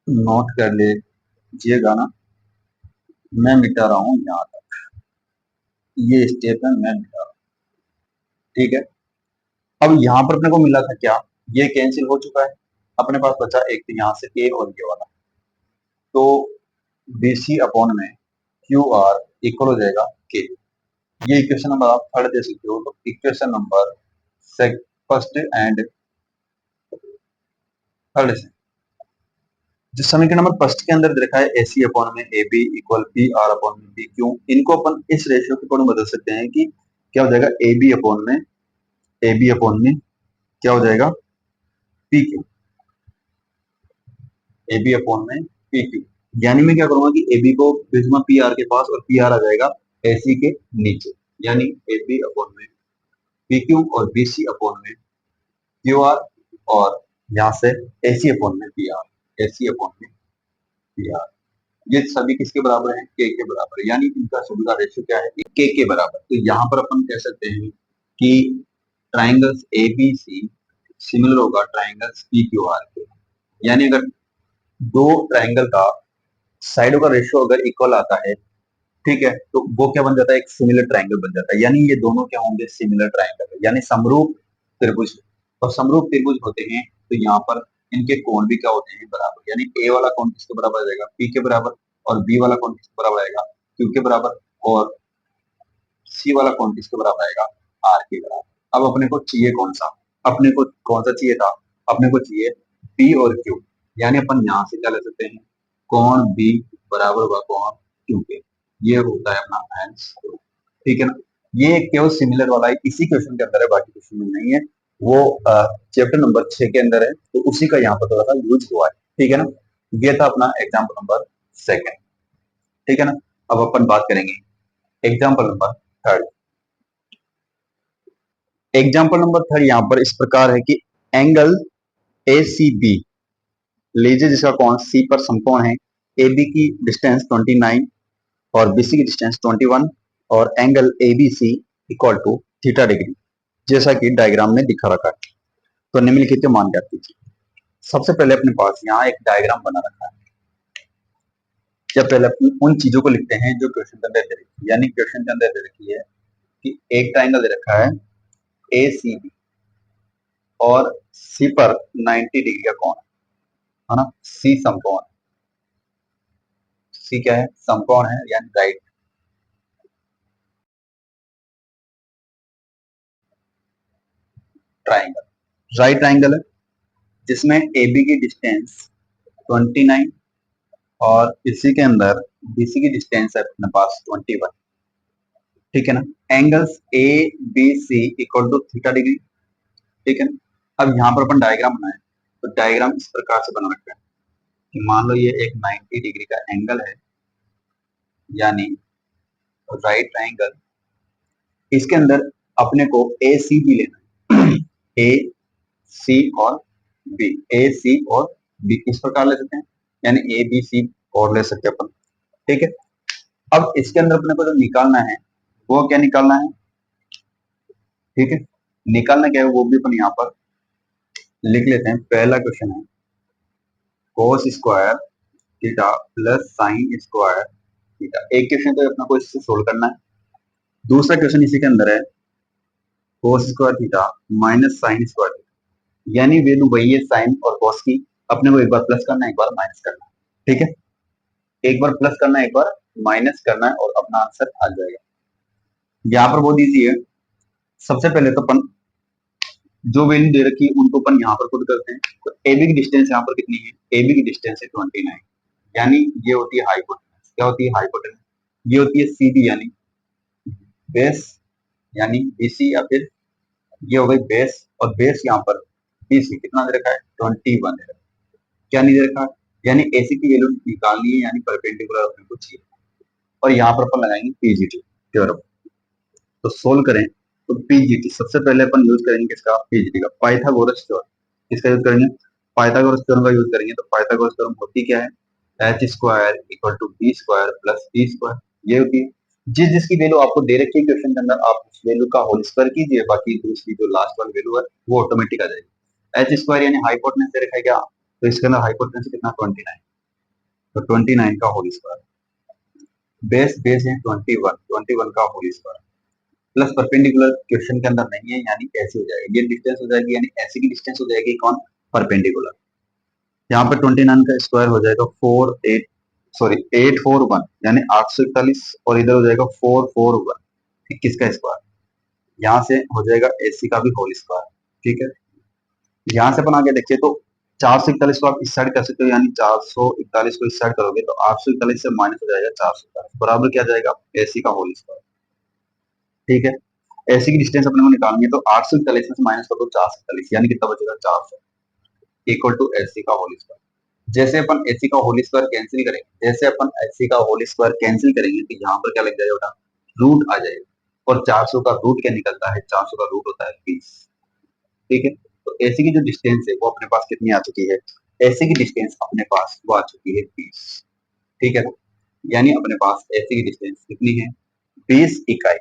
नोट कर लीजिएगा ना। मैं मिटा रहा हूँ यहाँ तक, ये स्टेप है, मैं मिटा रहा हूँ। ठीक है, अब यहाँ पर अपने को मिला था क्या, ये कैंसिल हो चुका है, अपने पास बचा एक, तो यहाँ से ए और ये वाला, तो बीसी अपॉन में क्यू आर इक्वल हो जाएगा के। ये इक्वेशन नंबर आप थर्ड दे सकते हो, तो equation number first and third से जो समीकरण नंबर फर्स्ट के अंदर देखा है ए सी अपॉन में A B equal P R upon में पी क्यू, इनको अपन इस रेशियो के अकॉर्डिंग बदल सकते हैं कि क्या हो जाएगा, ए बी अपॉन में, ए बी अपॉन में क्या हो जाएगा, P Q, A B upon में पी क्यू, यानी मैं क्या करूंगा कि ए बी को भेजूंगा पी आर के पास, और पी आर आ जाएगा ए सी के नीचे, यानी ए बी अपॉन में पी क्यू और बी सी अपॉन में क्यू आर, और यहाँ से ए सी अपॉन में P are, A C upon में पी आर, ये सभी किसके बराबर है, के बराबर है, यानी इनका सभी का रेशियो क्या है, के बराबर। तो यहाँ पर अपन कह सकते हैं कि triangles A B C similar होगा ट्राइंगल्स पी क्यू आर के, यानी अगर दो ट्राइंगल का साइडों का रेशियो अगर इक्वल आता है, ठीक है, तो वो क्या बन जाता है, एक सिमिलर ट्राइंगल बन जाता है, यानी ये दोनों क्या होंगे, सिमिलर ट्राइंगल, यानी समरूप त्रिभुज, और समरूप त्रिभुज होते हैं तो यहाँ पर इनके कोण भी क्या होते हैं, बराबर, यानी ए वाला कोण किसके बराबर आ जाएगा, पी के बराबर, और बी वाला कोण किसके बराबर आएगा, क्यू के बराबर, और सी वाला कोण किसके बराबर आएगा, आर के बराबर। अब अपने को चाहिए कौन सा, अपने को कौन सा चाहिए था, अपने को चाहिए पी और क्यू, यानी अपन यहाँ से क्या ले सकते हैं, कोण बी बराबर होगा कोण क्यू के, ये होता है अपना आंसर। ठीक है ना, ये केवल सिमिलर वाला है, इसी क्वेश्चन के अंदर है, बाकी क्वेश्चन में नहीं है, वो चैप्टर नंबर 6 के अंदर है, तो उसी का यहाँ पर थोड़ा सा यूज हुआ है। ठीक है ना, ये था अपना एग्जाम्पल नंबर 2। ठीक है ना, अब अपन बात करेंगे एग्जाम्पल नंबर 3। एग्जाम्पल नंबर 3 यहाँ पर इस प्रकार है कि एंगल ए सी बी लीजिए, जिसका कोण सी पर समकोण है, ए बी की डिस्टेंस 29 और बीसी की डिस्टेंस 21, और angle A B C equal to theta degree, जैसा कि डायग्राम में दिखा रखा है। तो निम्नलिखित मान ज्ञात कीजिए। सबसे पहले अपने पास यहाँ एक डायग्राम बना रखा है, जब पहले अपन उन चीजों को लिखते हैं जो क्वेश्चन के अंदर दे रखी है, यानी क्वेश्चन के अंदर दे रखी है कि एक ट्राइंगल दे रखा है ए सी बी, और सी पर 90 डिग्री का कोण है ना, सी समकोण, सी क्या है, समकोण है, यानी राइट ट्राइंगल, राइट ट्राइंगल है, जिसमें ए बी की डिस्टेंस 29 और इसी के अंदर बीसी की डिस्टेंस है अपने पास 21। ठीक है ना, angles A B C equal to theta degree. ठीक है ना, अब यहाँ पर अपन डायग्राम बनाए, तो डायग्राम इस प्रकार से बना रखा है कि मान लो ये एक 90 डिग्री का एंगल है, यानी राइट ट्राइंगल, इसके अंदर अपने को ए सी बी लेना है, ए सी और बी, ए सी और बी इस प्रकार ले सकते हैं, यानी ए बी सी और ले सकते हैं अपन। ठीक है, अब इसके अंदर अपने को जो निकालना है वो क्या निकालना है, ठीक है, निकालना क्या है वो भी अपन यहाँ पर लिख लेते हैं। पहला क्वेश्चन है cos square theta plus sine square theta. एक क्वेश्चन तो अपना को इससे सोल्व करना है। दूसरा क्वेश्चन इसी के अंदर है cos square theta minus sine square theta, यानी वैल्यू वही है साइन और कॉस की, अपने को एक बार प्लस करना है एक बार माइनस करना है, ठीक है, एक बार प्लस करना है एक बार माइनस करना है और अपना आंसर आ जाएगा। यहाँ पर बहुत ईजी है। सबसे पहले तो अपन जो वैल्यू दे रखी है उनको अपन यहाँ पर पुट करते हैं। तो एबी की डिस्टेंस यहाँ पर कितनी है, एबी की डिस्टेंस है 29, यानी ये होती है हाइपोटेनस। क्या होती है हाइपोटेनस, ये होती है सीडी यानी बेस, यानी बीसी, या फिर ये हो गई बेस, और बेस यहाँ पर बीसी कितना दे रखा है 21 दे रखा है। क्या नहीं दे रखा है, यानी एसी की वैल्यू निकालनी है, यानी परपेंडिकुलर अपने को चाहिए, और यहाँ पर अपन लगाएंगे पीजीटी थ्योरम। तो सोल्व करें तो पीजीटी सबसे पहले अपन यूज करेंगे किसका, पीजीटी का, पाइथागोरस थ्योरम। किसका यूज करेंगे, पाइथागोरस थ्योरम का यूज करेंगे। तो पाइथागोरस थ्योरम होती क्या है, H square equal to B square plus B square, ये होती है। जिस जिसकी वैल्यू आपको दे रखी है क्वेश्चन के अंदर, आप उस वैल्यू का होल स्क्वायर कीजिए, बाकी दूसरी जो लास्ट वाली वैल्यू है वो ऑटोमेटिक आ जाएगी। एच स्क्वायर यानी हाइपोटेनस दे रखा है क्या, तो इसके अंदर हाइपोटेनस कितना 29, तो 29 का होल स्क्वायर, बेस बेस है 21, 21 का whole square plus perpendicular question के अंदर नहीं है, यानी ऐसे हो जाएगा, ये डिस्टेंस हो जाएगी, यानी ऐसे की डिस्टेंस हो जाएगी कौन, परपेंडिकुलर। यहाँ पर 29 का स्क्वायर हो जाएगा 841, यानी 841, और इधर हो जाएगा 441, 21 का स्क्वायर। यहाँ से हो जाएगा एसी का भी होल स्क्वायर, ठीक है। यहाँ से अपन आगे देखिए तो 441 को आप इस साइड कर सकते हो, यानी 441 को इस साइड करोगे तो 841 से माइनस हो जाएगा 441, बराबर क्या जाएगा एसी का होल स्क्वायर, ठीक है। एसी की डिस्टेंस अपने को निकालनी है, तो 841 में से माइनस कर दो 441, यानी कितना बचेगा 400, इक्वल टू एसी का होल स्क्वायर। जैसे अपन एसी का होल स्क्वायर कैंसिल करेंगे, जैसे अपन एसी का होल स्क्वायर कैंसिल करेंगे तो यहाँ पर क्या लग जाएगा बेटा, रूट आ जाएगा, और 400 का रूट क्या निकलता है, 400 का रूट होता है 20, ठीक है। तो एसी की जो डिस्टेंस है वो अपने पास कितनी आ चुकी है, एसी की डिस्टेंस अपने पास वो आ चुकी है 20, ठीक है ना, यानी अपने पास एसी की डिस्टेंस कितनी है 20 इकाई।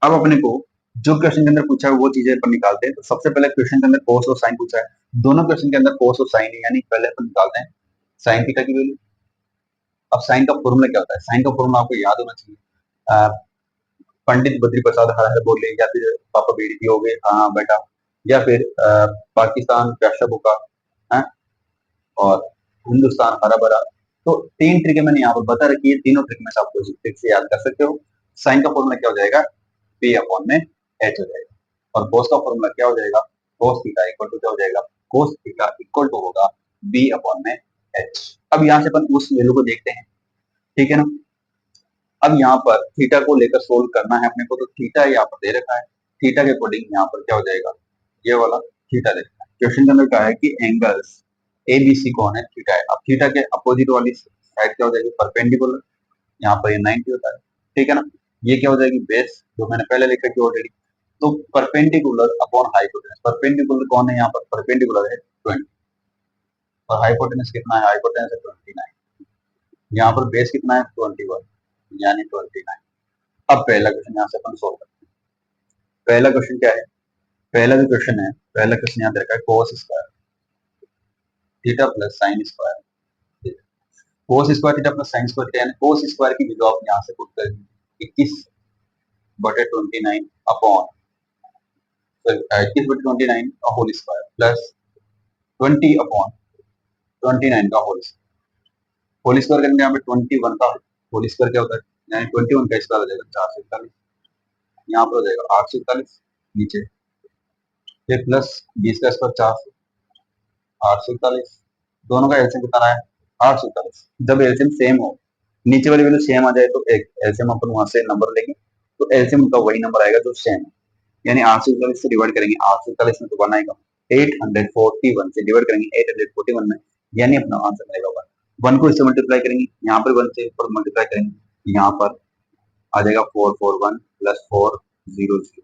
अब अपने को जो क्वेश्चन के अंदर पूछा है वो चीजें अपन निकालते हैं। तो सबसे पहले क्वेश्चन के अंदर कोस और साइन पूछा है, दोनों क्वेश्चन के अंदर कोस और साइन है, यानी पहले अपन निकालते हैं साइन थीटा की वैल्यू। अब साइन का फॉर्मूला क्या होता है, साइन का फॉर्मूला आपको याद होना चाहिए। पंडित बद्री प्रसाद हर हर बोले, या फिर पापा बीड़ी हो गए हाँ बेटा, या फिर पाकिस्तान प्याशा बुका है, और हिंदुस्तान हरा भरा। तो तीन ट्रिक मैंने यहाँ पर बता रखी है, तीनों ट्रिक में से आपको ट्रिक से याद कर सकते हो। साइन का फॉर्मूला क्या हो जाएगा, पी अपॉन में एच हो जाएगा, और कोस का फॉर्मूला क्या हो जाएगा, कोस थीटा इक्वल टू क्या हो जाएगा, कोस थीटा इक्वल टू होगा बी अपॉन में एच। अब यहाँ से अपन उस वैल्यू को देखते हैं, ठीक है ना। अब यहाँ पर थीटा को लेकर सोल्व करना है अपने को, तो थीटा यहाँ पर दे रखा है, थीटा के अकॉर्डिंग यहाँ पर क्या हो जाएगा, ये वाला थीटा दे रखा है। क्वेश्चन के अंदर कहा है कि एंगल्स ए बी सी कौन है, थीटा है। अब थीटा के अपोजिट वाली साइड क्या हो जाएगी, परपेंडिकुलर, यहाँ पर ये 90 होता है, ठीक है ना। ये क्या हो जाएगी बेस, जो मैंने पहले लिखा कि ऑलरेडी। तो परपेंडिकुलर अपॉन हाइपोटेनस, परपेंडिकुलर कौन है यहाँ पर, परपेंडिकुलर है 20, और हाइपोटेनस कितना है, हाइपोटेनस है 29, यहाँ पर बेस कितना है 21, यानी 29। अब पहला क्वेश्चन यहाँ से अपन सोल्व करते हैं। पहला क्वेश्चन क्या है, पहला जो क्वेश्चन है, पहला क्वेश्चन यहाँ दे रखा है cos square theta plus sine square, cos square theta plus sine square theta, यानी कोस स्क्वायर की वैल्यू आप यहाँ से पुट करेंगे 21/29 अपॉन 21/29 का होल स्क्वायर प्लस 20 अपॉन 29 का होल स्क्वायर करेंगे, यहाँ पे 21 का होल स्क्वायर क्या होता है, यानी 21 का स्क्वायर हो जाएगा 441, यहाँ पर हो जाएगा 841 नीचे, फिर प्लस 20 का स्क्वायर 400, 841, दोनों का एलसीएम कितना है 841। जब एलसीएम सेम हो, नीचे वाली वैल्यू सेम आ जाए तो एक एलसीएम अपन वहां से नंबर लेंगे, तो एलसीएम का वही नंबर आएगा जो सेम है, यानी 841 से डिवाइड करेंगे, 841 में तो 1 आएगा, 841 से डिवाइड करेंगे 841 में, यानी अपना आंसर मिलेगा 1। 1 को इससे मल्टीप्लाई करेंगे, यहाँ पर 1 से ऊपर मल्टीप्लाई करेंगे, यहाँ पर आ जाएगा 441 प्लस 400,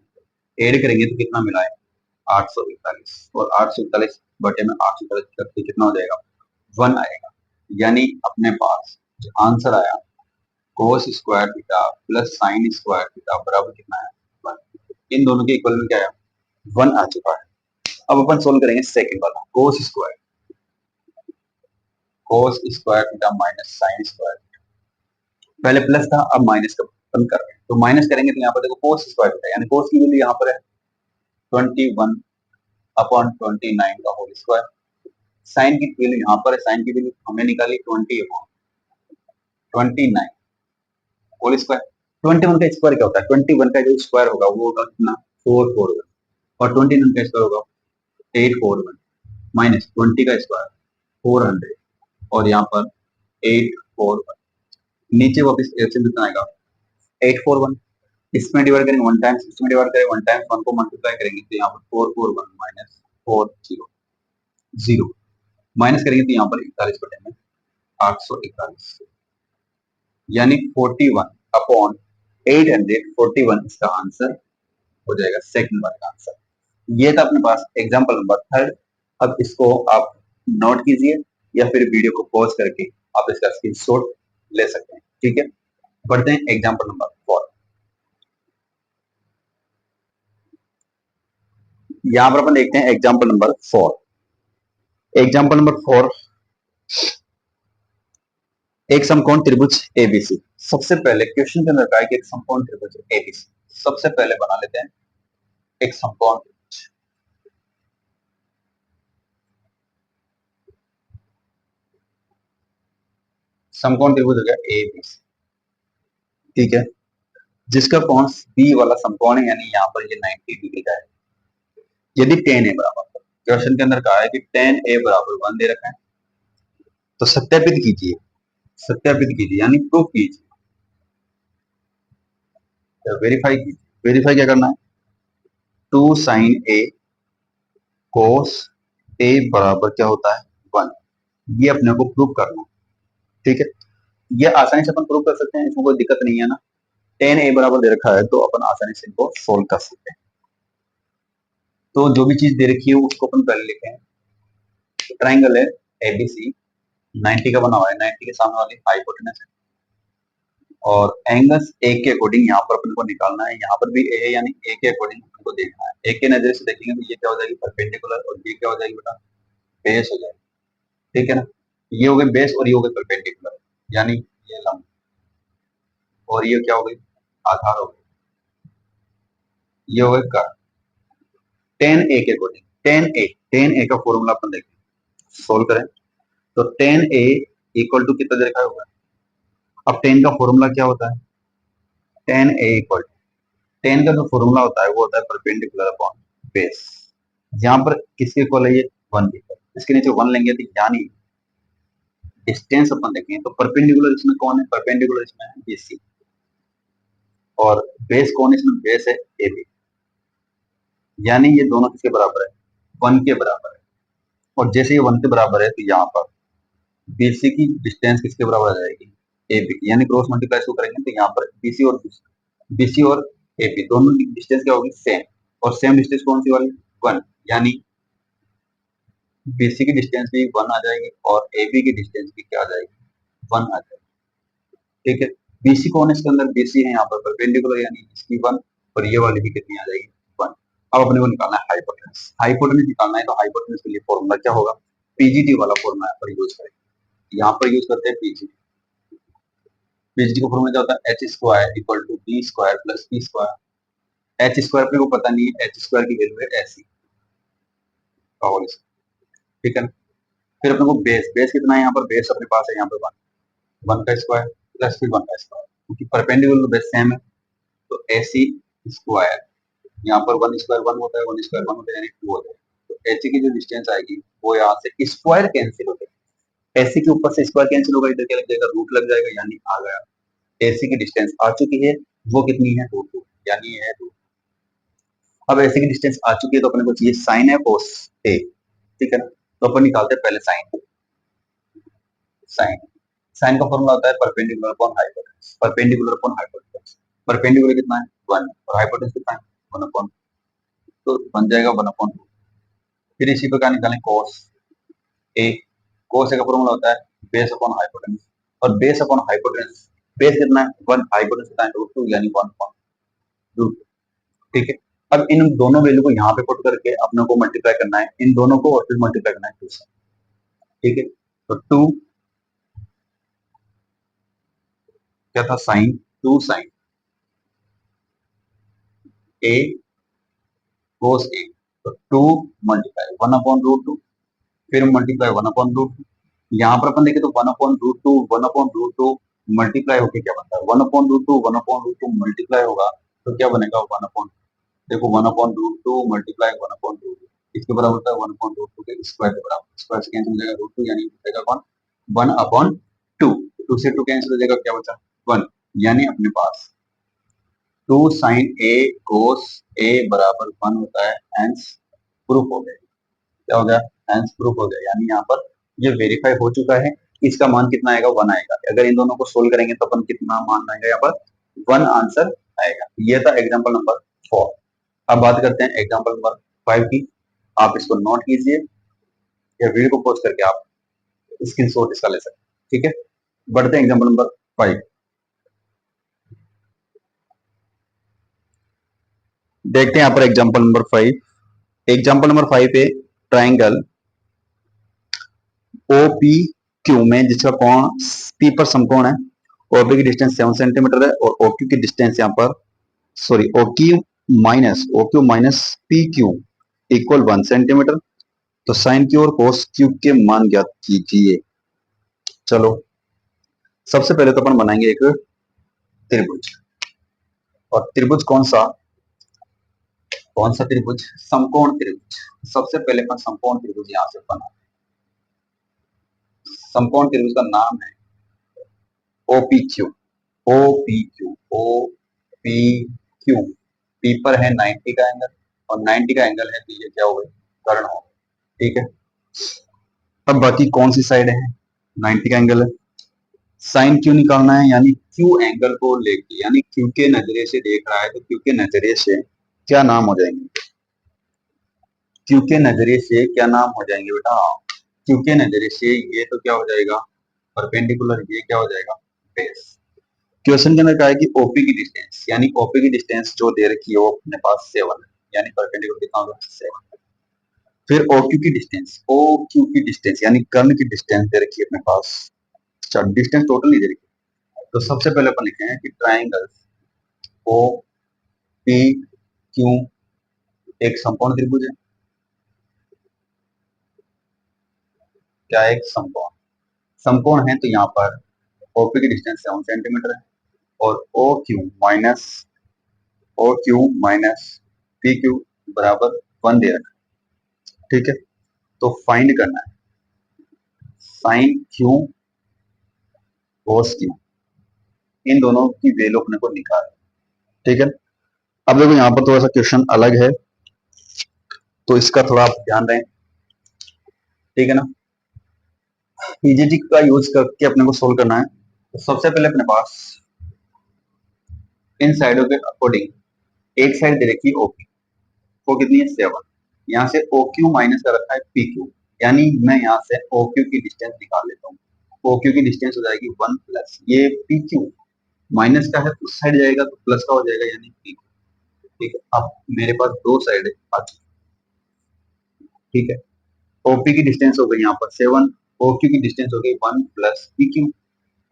एड करेंगे तो कितना मिला है 841, और 841 बटे में 841 करके कितना हो जाएगा 1 आएगा, यानी अपने पास जो आंसर आया cos square theta plus sine square theta बराबर कितना है 1। इन दोनों के इक्वल में क्या है 1 आ चुका है। अब अपन सोल्व करेंगे सेकंड वाला cos square theta minus sine square. पहले प्लस था अब माइनस का अपन कर रहे हैं, तो माइनस करेंगे तो यहाँ पर देखो कोस स्क्वायर थीटा यानी कोस की वैल्यू यहाँ पर है 21 अपॉन 29 का होल स्क्वायर। साइन की वैल्यू यहाँ पर है, साइन की वैल्यू हमने निकाली 20 अपॉन 29 होल स्क्वायर। 21 का स्क्वायर क्या होता है 21 का जो स्क्वायर होगा वो होगा कितना 441 और 29 का स्क्वायर होगा 841 माइनस 20 का स्क्वायर 400 और यहाँ पर 841 नीचे वापस से कितना आएगा 841। इसमें डिवाइड करेंगे वन टाइम्स, इसमें डिवाइड करेंगे वन टाइम्स, वन को मल्टीप्लाई करेंगे तो यहाँ पर 441 माइनस 400 माइनस करेंगे तो यहाँ पर 41 बटे में 841 यानी 41 अपॉन 841 इसका आंसर हो जाएगा सेकंड वाले का आंसर। ये था अपने पास एग्जांपल नंबर थर्ड। अब इसको आप नोट कीजिए या फिर वीडियो को पॉज करके आप इसका स्क्रीनशॉट ले सकते हैं। ठीक है, बढ़ते हैं एग्जांपल नंबर 4। यहां पर अपन देखते हैं एग्जांपल नंबर 4। एग्जांपल नंबर 4 एक समकोण त्रिभुज एबीसी। सबसे पहले क्वेश्चन के अंदर कहा है कि एक समकोण त्रिभुज एबीसी। सबसे पहले बना लेते हैं एक समकोण त्रिभुज हो गया एबीसी। ठीक है, जिसका कोण बी वाला समकोण है यानी यहाँ पर ये 90 डिग्री का है। यदि tan a बराबर, क्वेश्चन के अंदर कहा है कि tan a बराबर 1 दे रखा है, तो सत्यापित कीजिए, सत्यापित कीजिए यानी प्रूफ कीजिए, वेरीफाई कीजिए। वेरीफाई क्या करना है 2 sin a cos a बराबर क्या होता है 1। ये अपने को प्रूव करना है। ठीक है, ये आसानी से अपन प्रूव कर सकते हैं, इसमें कोई दिक्कत नहीं है ना। tan a बराबर दे रखा है तो अपन आसानी से इनको सोल्व कर सकते हैं। तो जो भी चीज दे रखी है उसको अपन पहले लिखें। ट्राइंगल है एबीसी 90 का बना हुआ है, 90 के सामने वाली हाइपोटेनस है और एंगल्स ए के अकॉर्डिंग यहाँ पर अपन को निकालना है। यहाँ पर भी ए है यानी ए के अकॉर्डिंग अपन को देखना है। ए के नजर से देखेंगे तो ये क्या हो जाएगी परपेंडिकुलर और ये क्या हो जाएगी बेटा बेस हो जाएगी। ठीक है ना, ये हो गए बेस और ये हो गए परपेंडिकुलर यानी ये लंब और ये क्या हो गई आधार हो गई, ये हो गए कर्व। टेन ए के अकॉर्डिंग टेन ए का फॉर्मूला अपन देखें सोल्व करें तो टेन ए इक्वल टू कितना दे रखा होगा। अब टेन का फॉर्मूला क्या होता है टेन ए इक्वल टेन का जो फॉर्मूला होता है वो होता है परपेंडिकुलर अपॉन बेस। यहाँ पर किसके इक्वल है ये 1 के इक्वल, इसके नीचे 1 लेंगे तो यानी डिस्टेंस अपन देखें तो परपेंडिकुलर इसमें कौन है परपेंडिकुलर इसमें है बीसी और बेस कौन है इसमें बेस है ए बी यानी ये दोनों किसके बराबर है 1 के बराबर है। और जैसे ये 1 के बराबर है तो यहाँ पर बीसी की डिस्टेंस किसके बराबर आ जाएगी ए बी यानी क्रॉस मल्टीप्लाई इसको करेंगे तो यहाँ पर बीसी और ए बी दोनों की डिस्टेंस क्या होगी सेम और सेम डिस्टेंस कौन सी वाली 1 यानी बीसी की डिस्टेंस भी 1 आ जाएगी और ए बी की डिस्टेंस भी क्या आ जाएगी 1 आ जाएगी। ठीक है, बीसी कौन है इसके अंदर बीसी है यहाँ पर परपेंडिकुलर यानी इसकी 1 और ये वाली भी कितनी आ जाएगी 1। अब अपने को निकालना है हाइपोटेनस। हाइपोटेनस निकालना है तो हाइपोटेनस के लिए फॉर्मूला क्या होगा पीजीटी वाला फॉर्मूला यहाँ पर यूज करेंगे। यहाँ पर यूज करते हैं पीजीटी। पीजीटी का फॉर्मूला क्या होता है H square equal to B square plus P square. H square अपने को पता नहीं है, एच स्क्वायर की वैल्यू है ऐसी का होल स्क्वायर। ठीक है ना, फिर अपने को बेस बेस कितना है यहाँ पर बेस अपने पास है यहाँ पर 1 का स्क्वायर प्लस फिर 1 का स्क्वायर क्योंकि परपेंडिकुलर बेस सेम है तो एसी स्क्वायर यहाँ पर 1 स्क्वायर 1 होता है 1 स्क्वायर 1 होता है यानी 2 होता है। तो एसी की जो डिस्टेंस आएगी वो यहाँ से स्क्वायर कैंसिल हो जाएगी, एसी के ऊपर से स्क्वायर कैंसिल होगा इधर क्या लग जाएगा रूट लग जाएगा यानी आ गया एसी की डिस्टेंस आ चुकी है वो कितनी है रूट 2 यानी ये है रूट। अब एसी की डिस्टेंस आ चुकी है तो अपने को चाहिए साइन है कोस ए। ठीक है ना, तो अपन निकालते हैं पहले साइन साइन साइन का फॉर्मूला होता है perpendicular upon hypotenuse. Perpendicular upon hypotenuse perpendicular कितना है 1 और हाइपोटेनस कितना है 1 अपॉन तो बन जाएगा 1 अपॉन 2। फिर इसी प्रकार निकालें cos ए। cos ए का फॉर्मूला होता है बेस अपॉन हाइपोटेनस और बेस अपॉन हाइपोटेनस बेस कितना है 1, हाइपोटेनस कितना है √2 यानी 1/√2। ठीक है, अब इन दोनों वैल्यू को यहाँ पे पुट करके अपने को मल्टीप्लाई करना है, इन दोनों को और फिर मल्टीप्लाई करना है 2 से। ठीक है, तो 2 क्या था साइन 2 साइन ए कोस ए, तो 2 मल्टीप्लाई 1/√2, फिर मल्टीप्लाई 1/√2। यहाँ पर अपन देखें तो 1/√2 1/√2 मल्टीप्लाई होके क्या बनता है 1/√2 1/√2 मल्टीप्लाई होगा तो क्या बनेगा 1 देखो 1/√2 मल्टीप्लाई 1/√2 इसके बराबर होता है 1/√2 के स्क्वायर के बराबर, स्क्वायर से कैंसिल हो जाएगा √2 यानी बचेगा कौन 1/2, 2 से 2 कैंसिल हो जाएगा क्या बचा 1, यानी अपने पास 2 साइन ए कोस ए बराबर 1 होता है, हेंस प्रूफ हो गया। क्या हो गया हेंस प्रूफ हो गया, यानी यहाँ पर ये वेरीफाई हो चुका है। इसका मान कितना आएगा 1 आएगा, अगर इन दोनों को सोल्व करेंगे तो अपन कितना मान आएगा यहाँ पर 1 आंसर आएगा। ये था एग्जाम्पल नंबर 4। अब बात करते हैं एग्जाम्पल नंबर 5 की। आप इसको नोट कीजिए या वीडियो को पॉज करके आप स्क्रीनशॉट इसका ले सकते हैं। ठीक है, बढ़ते हैं एग्जाम्पल नंबर 5। देखते हैं यहाँ पर एग्जाम्पल नंबर 5। एग्जाम्पल नंबर 5 पे ट्राइंगल ओपी क्यू में जिसका कोण पी पर समकोण है, ओपी की डिस्टेंस 7 सेंटीमीटर है और ओक्यू की डिस्टेंस यहाँ पर sorry OQ minus P Q equal 1 centimetre. तो साइन क्यू और कोस क्यू के मान ज्ञात कीजिए। चलो सबसे पहले तो अपन बनाएंगे एक त्रिभुज, और त्रिभुज कौन सा त्रिभुज समकोण त्रिभुज। सबसे पहले अपन समकोण त्रिभुज यहां से बना, समकोण त्रिभुज का नाम है OP Q. OP Q OP Q, P पर है 90 का एंगल और 90 का एंगल है तो ये क्या होगा कर्ण होगा। ठीक है, अब बाकी कौन सी साइड है 90 का एंगल है, साइन क्यू निकालना है, यानी क्यू एंगल को लेके, यानी क्यू के नजरिए से देख रहा है तो क्यू के नजरिए से क्या नाम हो जाएंगे, क्यू के नजरिए से क्या नाम हो जाएंगे बेटा, क्यू के नजरिए से ये तो क्या हो जाएगा परपेंडिकुलर, ये क्या हो जाएगा बेस। क्वेश्चन के अंदर कहा है कि ओपी की डिस्टेंस, यानी ओपी की डिस्टेंस जो दे रखी है वो अपने पास 7 है, यानी परपेंडिकुलर कितना होगा 7। फिर ओक्यू की डिस्टेंस, ओक्यू की डिस्टेंस यानी कर्ण की डिस्टेंस दे रखी है अपने पास, डिस्टेंस टोटल नहीं दे रखी। तो सबसे पहले अपन लिखते हैं कि ट्राइंगल ओ पी क्यू एक समकोण त्रिभुज है। क्या एक समकोण, समकोण है तो यहाँ पर ओपी की डिस्टेंस 7 सेंटीमीटर है और O Q minus P Q बराबर 1 दे रखा है। ठीक है, तो फाइंड करना है साइन क्यू कोस क्यू, इन दोनों की वैल्यू अपने को निकाल। ठीक है, अब देखो यहाँ पर थोड़ा सा क्वेश्चन अलग है तो इसका थोड़ा आप ध्यान दें। ठीक है ना, पीजीटी का यूज करके अपने को सोल्व करना है। तो सबसे पहले अपने पास इन साइडों के अकॉर्डिंग एक साइड दे रखी है ओपी, वो कितनी है 7, यहाँ से ओ क्यू माइनस कर रखा है पी क्यू, यानी मैं यहाँ से ओ क्यू की डिस्टेंस निकाल लेता हूँ। ओ क्यू की डिस्टेंस हो जाएगी 1 प्लस ये पी क्यू माइनस का है उस साइड जाएगा तो प्लस का हो जाएगा यानी पी क्यू। ठीक है, अब मेरे पास दो साइड आ चुकी। ठीक है, ओपी की डिस्टेंस हो गई यहाँ पर 7, ओ क्यू की डिस्टेंस हो गई 1 प्लस पी क्यू।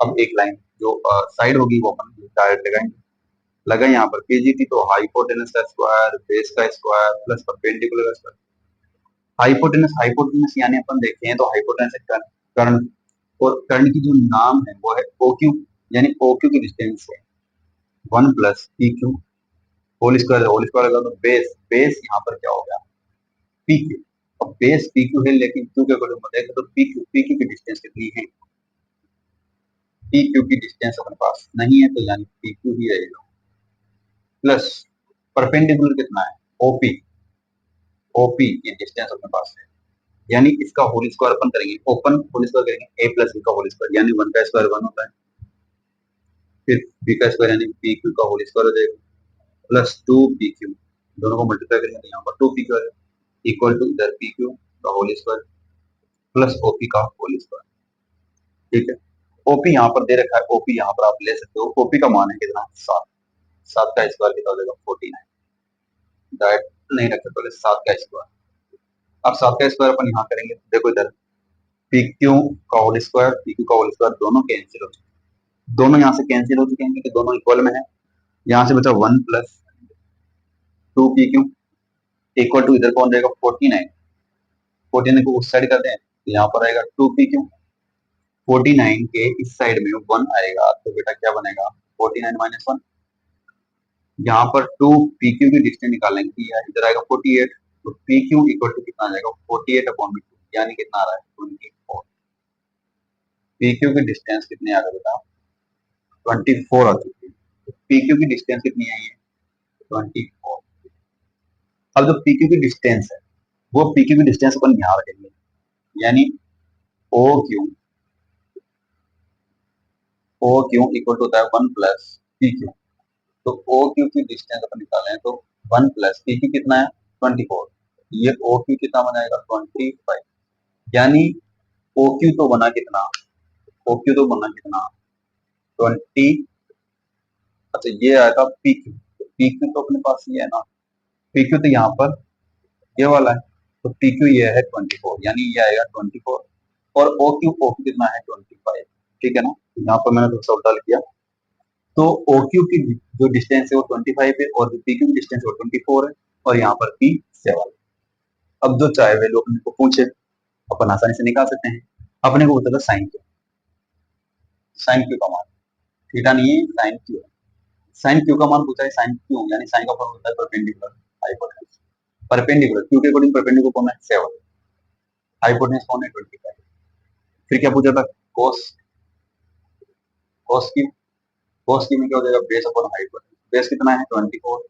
अब एक लाइन जो साइड होगी वो अपन डायरेक्ट लगाएंगे, लगा यहाँ पर पीजीटी तो हाइपोटेनस का स्क्वायर बेस का स्क्वायर प्लस परपेंडिकुलर का स्क्वायर। हाइपोटेनस हाइपोटेनस यानी अपन देखते हैं तो हाइपोटेनस कर्ण, और कर्ण की जो नाम है वो है ओ क्यू, यानी ओ क्यू की डिस्टेंस है 1 plus P Q whole square लगा तो बेस बेस यहाँ पर क्या हो गया पी क्यू। अब बेस पी क्यू है लेकिन क्यू के अकॉर्डिंग देखें तो पी क्यू की डिस्टेंस कितनी है, पी क्यू की डिस्टेंस अपने पास नहीं है तो यानी पी क्यू ही रहेगा, प्लस परपेंडिकुलर कितना है ओपी, ओपी ये डिस्टेंस अपने पास है, यानी इसका होल स्क्वायर अपन करेंगे, ओपन होल स्क्वायर करेंगे a प्लस बी का होल स्क्वायर यानी 1 का स्क्वायर 1 होता है, फिर b का स्क्वायर यानी पी क्यू का होल स्क्वायर हो जाएगा प्लस 2 पी क्यू, दोनों को मल्टीप्लाई करेंगे तो यहाँ पर 2 पी क्यू इक्वल टू इधर पी क्यू का होल स्क्वायर प्लस ओपी का होल स्क्वायर। ठीक है, ओपी यहाँ पर दे रखा है, ओपी यहाँ पर आप ले सकते हो। ओपी का मान है कितना, 7। 7 का स्क्वायर कितना हो जाएगा, 49। डायरेक्ट नहीं रखते, पहले 7 का स्क्वायर। अब 7 का स्क्वायर अपन यहाँ करेंगे, देखो इधर पी क्यू का होल स्क्वायर, पी क्यू का होल स्क्वायर दोनों कैंसिल हो चुके हैं, दोनों यहाँ से कैंसिल हो चुके हैं क्योंकि दोनों इक्वल में है। यहाँ से बचा 1 plus 2 P Q equal to, इधर कौन जाएगा 49। 49 को उस साइड कर दें तो यहाँ पर आएगा 2 पी क्यू। 49 के इस साइड में 1 आएगा तो बेटा क्या बनेगा, 49 माइनस 1। यहाँ पर 2 पी क्यू की डिस्टेंस निकालेंगे, इधर आएगा 48, तो पी क्यू इक्वल टू कितना आ जाएगा 48 अपॉन में 2, यानी कितना आ रहा है 24। पी क्यू की डिस्टेंस कितनी आ गई बेटा, 24 आ चुकी है। पी क्यू की डिस्टेंस कितनी आई है, 24। अब जो पी क्यू की डिस्टेंस है वो पी क्यू की डिस्टेंस अपन यहाँ रखेंगे, यानी O Q, O Q equal to होता है 1 प्लस पी क्यू। तो ओ क्यू की डिस्टेंस अपन निकालें तो 1 प्लस पी क्यू कितना है 24, ये ओ क्यू कितना बनाएगा 25, यानी ओ क्यू तो बना कितना, ओ क्यू तो बना कितना 20। अच्छा ये आया था पी क्यू, तो पी क्यू तो अपने पास ये है ना, पी क्यू तो यहाँ पर ये वाला है, तो पी क्यू ये है 24, यानी ये आएगा 24। और ओ क्यू कितना है 25, ठीक है ना। यहाँ पर मैंने थोड़ा सा उल्टा लिख दिया, तो ओ क्यू की जो डिस्टेंस है वो 25 है और जो पी क्यू की डिस्टेंस है वो 24 है, और यहाँ पर पी 7। अब जो चाहे वे लोग को पूछे अपन आसानी से निकाल सकते हैं। अपने को बता था साइन क्यू, साइन क्यू का मान थीटा नहीं है, साइन क्यू है। साइन क्यू का मान पूछा है, साइन क्यू यानी साइन का फॉर्मूला होता है परपेंडिकुलर हाइपोटेन्यूज। परपेंडिकुलर क्यू के अकॉर्डिंग परपेंडिकुलर कौन है 7, हाइपोटेन्यूज कौन है 25। फिर क्या पूछा था, कोस, कोस क्यू, कोस क्यू में क्या हो जाएगा बेस अपॉन हाइपोटेन्यूज। बेस कितना है 24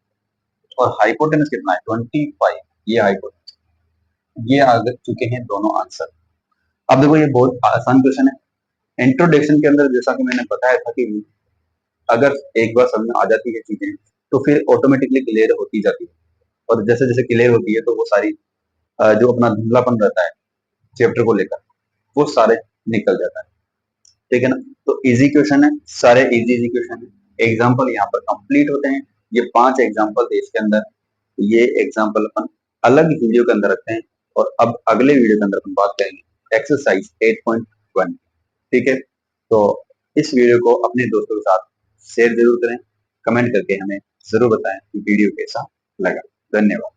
और हाइपोटेन्यूज कितना है 25, ये हाइपोटेन्यूज। ये आ चुके हैं दोनों आंसर। अब देखो ये बहुत आसान क्वेश्चन है। इंट्रोडक्शन के अंदर जैसा कि मैंने बताया था कि अगर एक बार समझ में आ जाती है चीजें तो फिर ऑटोमेटिकली क्लियर होती जाती है, और जैसे जैसे क्लियर होती है तो वो सारी जो अपना धुंधलापन रहता है चैप्टर को लेकर वो सारे निकल जाता है, ठीक है ना। तो इजी क्वेश्चन है, सारे इजी इजी क्वेश्चन है। एग्जाम्पल यहाँ पर कंप्लीट होते हैं। ये 5 एग्जाम्पल थे इसके अंदर, ये एग्जाम्पल अपन अलग वीडियो के अंदर रखते हैं, और अब अगले वीडियो के अंदर अपन बात करेंगे एक्सरसाइज 8.1, ठीक है। तो इस वीडियो को अपने दोस्तों के साथ शेयर जरूर करें, कमेंट करके हमें जरूर बताएं कि वीडियो कैसा लगा। धन्यवाद।